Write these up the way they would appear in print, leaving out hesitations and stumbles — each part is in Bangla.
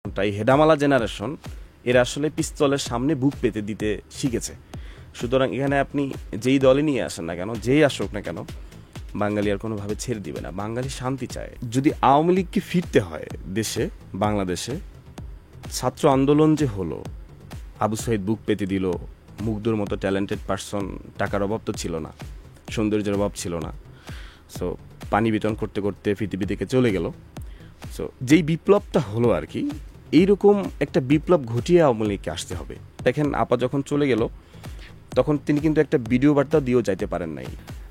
তাই হেডামালা জেনারেশন এরা আসলে পিস্তলের সামনে বুক পেতে দিতে শিখেছে। সুতরাং এখানে আপনি যেই দলে নিয়ে আসেন না কেন, যেই আসুক না কেন, বাঙালি আর কোনোভাবে ছেড়ে দিবে না। বাঙালি শান্তি চায়। যদি আওয়ামী লীগকে ফিরতে হয় দেশে, বাংলাদেশে, ছাত্র আন্দোলন যে হলো, আবু সাইদ বুক পেতে দিল, মুগ্ধর মতো ট্যালেন্টেড পার্সন, টাকার অভাব তো ছিল না, সৌন্দর্যের অভাব ছিল না, সো পানি বিতরণ করতে করতে পৃথিবী থেকে চলে গেল। সো যেই বিপ্লবটা হলো আর কি, এইরকম একটা বিপ্লব ঘটিয়ে আওয়ামী লীগকে আসতে হবে। দেখেন আপা যখন চলে গেল তখন তিনি কিন্তু একটা ভিডিও বার্তা দিয়েও যাইতে পারেন নাই।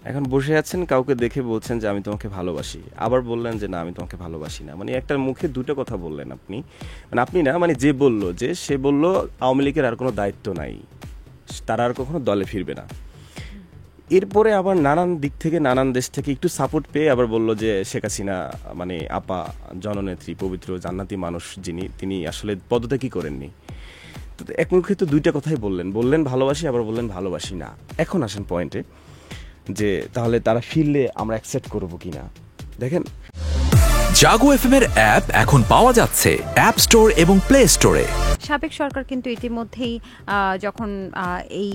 এখন বসে আছেন, কাউকে দেখে বলছেন যে আমি তোমাকে ভালোবাসি, আবার বললেন যে না আমি তোমাকে ভালোবাসি না। মানে একটা মুখে দুটো কথা বললেন আপনি, মানে আপনি না, মানে যে বললো, যে সে বলল আওয়ামী লীগের আর কোনো দায়িত্ব নাই, তারা আর কখনো দলে ফিরবে না। এরপরে আবার নানান দিক থেকে, নানান দেশ থেকে একটু সাপোর্ট পেয়ে আবার বলল যে শেখ হাসিনা মানে আপা জননেত্রী, পবিত্র জান্নাতি মানুষ যিনি, তিনি আসলে পদত্যাগই করেননি। তো এক মুখে তো দুইটা কথাই বললেন ভালোবাসি, আবার বললেন ভালোবাসি না। এখন আসেন পয়েন্টে, যে তাহলে তারা ফিরলে আমরা অ্যাকসেপ্ট করবো কিনা। দেখেন জাগো এফএম এর অ্যাপ এখন পাওয়া যাচ্ছে অ্যাপ স্টোর এবং প্লে স্টোরে। সাবেক সরকার কিন্তু ইতিমধ্যেই যখন এই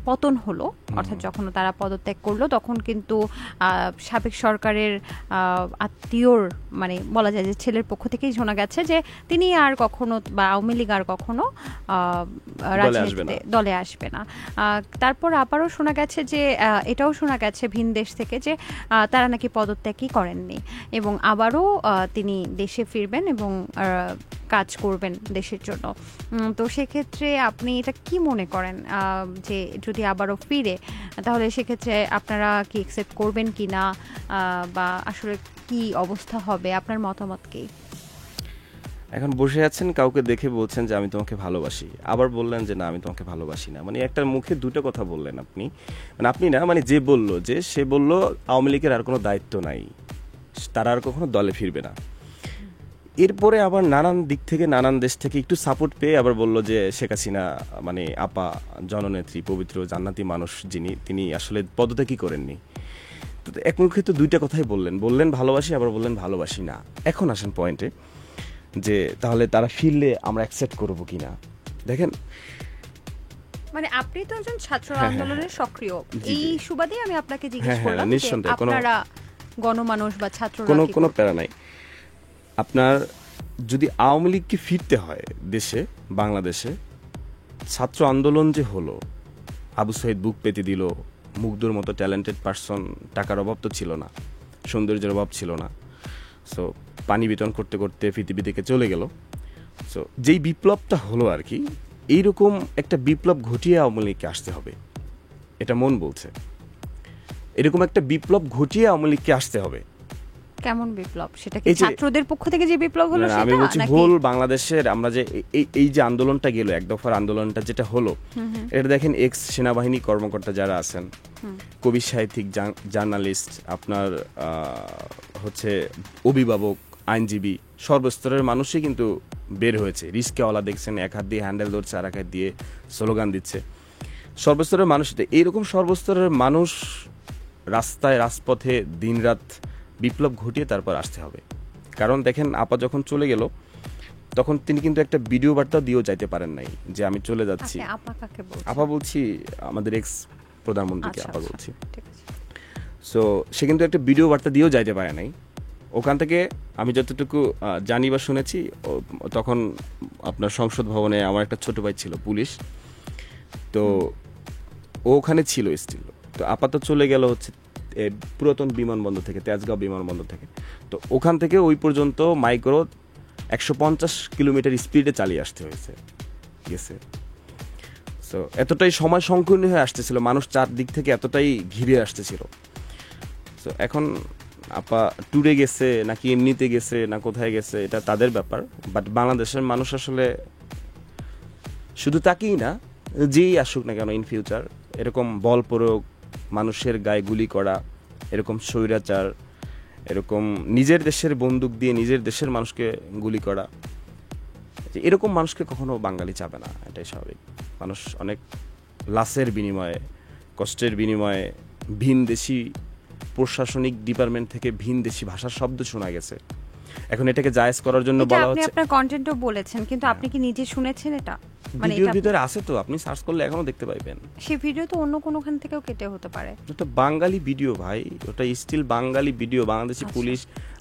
পতন হলো, অর্থাৎ যখন তারা পদত্যাগ করলো, তখন কিন্তু সাবেক সরকারের আত্মীয়র, মানে বলা যায় যে ছেলের পক্ষ থেকেই শোনা গেছে যে তিনি আর কখনো, বা আওয়ামী লীগ আর কখনো রাজনীতিতে দলে আসবে না। তারপর আবারও শোনা গেছে যে এটাও শোনা গেছে ভিন দেশ থেকে যে তারা নাকি পদত্যাগই করেননি এবং আবারও তিনি দেশে ফিরবেন এবং কাজ করবেন দেশের জন্য। তো সেক্ষেত্রে আপনি এটা কি মনে করেন যে যদি আবারও ফিরে, তাহলে সেক্ষেত্রে আপনারা কি অ্যাকসেপ্ট করবেন কি না, বা আসলে কি অবস্থা হবে, আপনার মতামত কি? এখন বসে আছেন, কাউকে দেখে বলছেন যে আমি তোমাকে ভালোবাসি, আবার বললেন যে না আমি তোমাকে ভালোবাসি না। মানে একটা মুখে দুটো কথা বললেন আপনি, মানে আপনি না, মানে যে বললো, যে সে বলল আওয়ামী লীগের আর কোনো দায়িত্ব নাই, তারা আর কখনো দলে ফিরবে না। এরপরে আবার নানান দিক থেকে, নানান দেশ থেকে একটু সাপোর্ট পেয়ে আবার বলল যে শেখ হাসিনা মানে আপা জননেত্রী, পবিত্র জান্নাতি মানুষ যিনি, তিনি আসলে পদত্যাগই করেননি। তো এক মুখে তো দুইটা কথাই বললেন ভালোবাসি, আবার বললেন ভালোবাসি না। এখন আসেন পয়েন্টে, যে তাহলে তারা ফিরলে আমরা অ্যাকসেপ্ট করবো কিনা। দেখেন মানে আপনি তো একজন ছাত্র আন্দোলনের সক্রিয়, এই সুবাদে আমি আপনাকে জিজ্ঞেস করলাম যে আপনারা গণমানুষ বা ছাত্ররা কোনো প্যারা নাই। আপনার যদি আওয়ামী লীগকে ফিরতে হয় দেশে, বাংলাদেশে, ছাত্র আন্দোলন যে হলো, আবু সাইদ বুক পেতে দিল, মুগ্ধর মতো ট্যালেন্টেড পার্সন, টাকার অভাব তো ছিল না, সৌন্দর্যের অভাব ছিল না, সো পানি বিতরণ করতে করতে পৃথিবী থেকে চলে গেল। সো যেই বিপ্লবটা হলো আর কি, এইরকম একটা বিপ্লব ঘটিয়ে আওয়ামী লীগকে আসতে হবে, এটা মন বলছে। এরকম একটা বিপ্লব ঘটিয়ে আওয়ামী লীগকে আসতে হবে। কেমন বিপ্লব? সেটা কি ছাত্রদের পক্ষ থেকে যে বিপ্লব হলো সেটা? আমি বলছি হোল বাংলাদেশের, আমরা যে এই যে আন্দোলনটা গেল, এক দফার আন্দোলনটা যেটা হলো, এটা দেখেন এক্স সেনাবাহিনী কর্মকর্তা যারা আছেন, কবি সাহিত্যিক, জার্নালিস্ট, আপনার হচ্ছে অভিভাবক, আইনজীবী, সর্বস্তরের মানুষই কিন্তু বের হয়েছে। রিস্কাওয়ালা দেখছেন এক হাত দিয়ে হ্যান্ডেল ধরছে, আর এক হাত দিয়ে স্লোগান দিচ্ছে। সর্বস্তরের মানুষ, এইরকম সর্বস্তরের মানুষ রাস্তায়, রাজপথে দিনরাত বিপ্লব ঘটিয়ে তারপর আসতে হবে। কারণ দেখেন আপা যখন চলে গেল তখন তিনি কিন্তু একটা ভিডিও বার্তা দিয়েও যাইতে পারেন নাই যে আমি চলে যাচ্ছি। আপা বলছি আমাদের এক্স প্রধানমন্ত্রীকে আপা বলছি। সো সে কিন্তু একটা ভিডিও বার্তা দিয়েও যাইতে পারে নাই। ওখান থেকে আমি যতটুকু জানি বা শুনেছি, তখন আপনার সংসদ ভবনে আমার একটা ছোট ভাই ছিল পুলিশ, তো ও ওখানে ছিল স্টিল। তো আপাতত চলে গেল হচ্ছে পুরাতন বিমানবন্দর থেকে, তেজগাঁও বিমানবন্দর থেকে। তো ওখান থেকে ওই পর্যন্ত মাইক্রো 150 কিলোমিটার স্পিডে চালিয়ে আসতে হয়েছে গেছে। সো এতটাই সময় সংকীর্ণ হয়ে আসতেছিল, মানুষ চারদিক থেকে এতটাই ঘিরে আসতেছিল। সো এখন আপা ট্যুরে গেছে নাকি এমনিতে গেছে না কোথায় গেছে, এটা তাদের ব্যাপার। বাট বাংলাদেশের মানুষ আসলে শুধু তাকেই না, যেই আসুক না কেন ইন ফিউচার, এরকম বল প্রয়োগ, মানুষের গায়ে গুলি করা, এরকম স্বৈরাচার, এরকম নিজের দেশের বন্দুক দিয়ে নিজের দেশের মানুষকে গুলি করা, এরকম মানুষকে কখনো বাঙালি চাবে না। এটাই স্বাভাবিক। মানুষ অনেক লাশের বিনিময়ে, কষ্টের বিনিময়ে, ভিন দেশি প্রশাসনিক ডিপার্টমেন্ট থেকে ভিন দেশি ভাষার শব্দ শোনা গেছে, এখন এটাকে জায়েজ করার জন্য এটা বলা আপনি হচ্ছে, আপনার কন্টেন্টও বলেছেন, কিন্তু আপনি কি নিজে শুনেছেন এটা? মানে ভিডিওর এটা ভিতরে আছে তো, আপনি সার্চ করলে এখনো দেখতে পাইবেন। সেই ভিডিও তো অন্য কোনোখান থেকেও কেটে হতে পারে। ওটা বাঙালি ভিডিও ভাই, ওটা স্টিল বাঙালি ভিডিও, বাংলাদেশি পুলিশ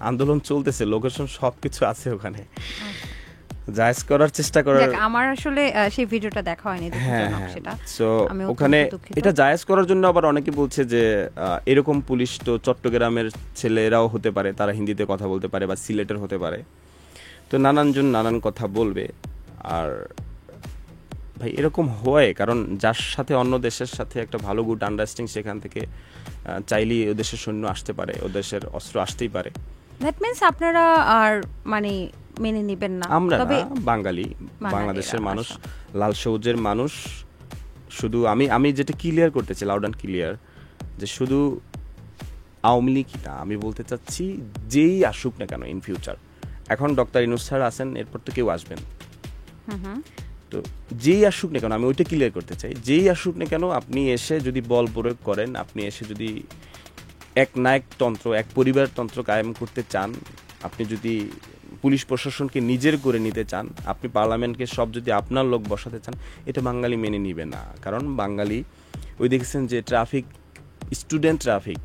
আন্দোলন চলতেছে, লোকেশন সবকিছু আছে ওখানে, জায়েজ করার চেষ্টা করার। দেখ, আমার আসলে সেই ভিডিওটা দেখা হয়নি, হ্যাঁ দুঃখজনক হ্যাঁ, সেটা। সো আমি অত্যন্ত ওখানে দুঃখিত। এটা জায়েজ করার জন্য আবার অনেকে বলছে যে এরকম পুলিশ তো চট্টগ্রামের ছেলেরাও হতে পারে, তারা হিন্দিতে কথা বলতে পারে, বা সিলেটের হতে পারে, তো নানানজন নানান কথা বলবে। আর ভাই এরকম হয় কারণ যার সাথে অন্য দেশের সাথে একটা ভালো গুড আন্ডারস্ট্যান্ডিং, সেখান থেকে চাইলেই ও দেশের সৈন্য আসতে পারে, ও দেশের অস্ত্র আসতেই পারে। দ্যাট মিন্স আপনারা আর মানে মেনে নেবেন না? আমরা তবে না, বাঙালি, বাংলাদেশের মানুষ, আচ্ছা। লাল সবুজের মানুষ। শুধু আমি যেটা ক্লিয়ার করতে চাই, লাউড অ্যান্ড ক্লিয়ার, যে শুধু আওয়ামী লীগই না, আমি বলতে চাচ্ছি যেই আসুক না কেন ইন ফিউচার, এখন ডক্টর ইউনূস স্যার আছেন, এরপর তো কেউ আসবেন, তো যেই আসুক না কেন, আমি ওইটা ক্লিয়ার করতে চাই, যেই আসুক না কেন, আপনি এসে যদি বল প্রয়োগ করেন, আপনি এসে যদি এক নায়কতন্ত্র, এক পরিবারতন্ত্র কায়েম করতে চান, আপনি যদি পুলিশ প্রশাসনকে নিজের করে নিতে চান, আপনি পার্লামেন্টকে সব যদি আপনার লোক বসাতে চান, এটা বাঙালি মেনে নিবে না। কারণ বাঙালি, ওই দেখেছেন যে স্টুডেন্ট ট্রাফিক,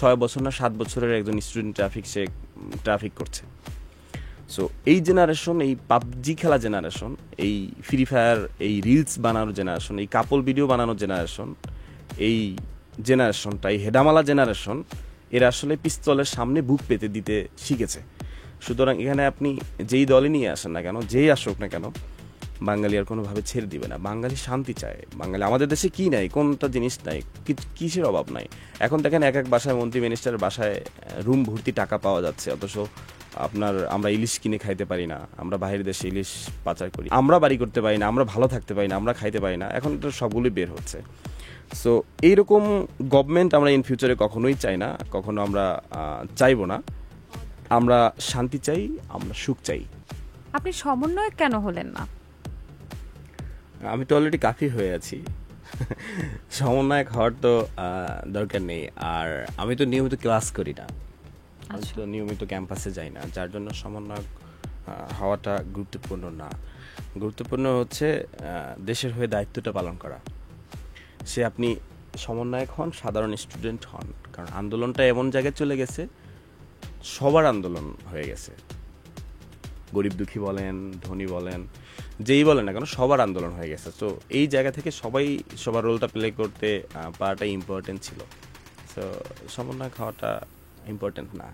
6 বছর না 7 বছরের একজন স্টুডেন্ট ট্রাফিক, সে ট্রাফিক করছে। সো এই জেনারেশন, এই পাবজি খেলা জেনারেশন, এই ফ্রি ফায়ার, এই রিলস বানানোর জেনারেশন, এই কাপল ভিডিও বানানোর জেনারেশন, এই জেনারেশনটা, এই হেডামালা জেনারেশন, এরা আসলে পিস্তলের সামনে বুক পেতে দিতে শিখেছে। সুতরাং এখানে আপনি যেই দলে নিয়ে আসেন না কেন, যেই আসুক না কেন, বাঙালি আর কোনোভাবে ছেড়ে দিবে না। বাঙালি শান্তি চায়। বাঙালি, আমাদের দেশে কি নাই, কোনটা জিনিস নাই, কিসের অভাব নাই। এখন দেখেন এক এক বাসায়, মন্ত্রী মিনিস্টারের বাসায় রুম ভর্তি টাকা পাওয়া যাচ্ছে, অথচ আমরা ইলিশ কিনে খাইতে পারি না, আমরা বাইরের দেশে ইলিশ পাচার করি, আমরা বাড়ি করতে পারি না, আমরা ভালো থাকতে পারি না, আমরা খাইতে পারি না। এখন তো সবগুলোই বের হচ্ছে। সো এইরকম গভর্নমেন্ট আমরা ইন ফিউচারে কখনোই চাই না, কখনো আমরা চাইবো না। আমরা শান্তি চাই, আমরা সুখ চাই। আপনি সমন্বয়ক কেন হলেন না? আমি তো অলরেডি কাফি হয়ে আছি, সমন্বয়ক হওয়ার তো দরকার নেই। আর আমি তো নিয়মিত ক্লাস করি না, আমি তো নিয়মিত ক্যাম্পাসে যাই না, যার জন্য সমন্বয়ক হওয়াটা গুরুত্বপূর্ণ না। গুরুত্বপূর্ণ হচ্ছে দেশের হয়ে দায়িত্বটা পালন করা। সে আপনি সমন্বয়ক হন, সাধারণ স্টুডেন্ট হন, কারণ আন্দোলনটা এমন জায়গায় চলে গেছে, সবার আন্দোলন হয়ে গেছে। গরিব দুঃখী বলেন, ধনী বলেন, যেই বলেন না কেন, সবার আন্দোলন হয়ে গেছে। তো এই জায়গা থেকে সবাই সবার রোলটা প্লে করতে পারাটা ইম্পর্টেন্ট ছিল। সো সমন্বয় খাওয়াটা ইম্পর্টেন্ট না।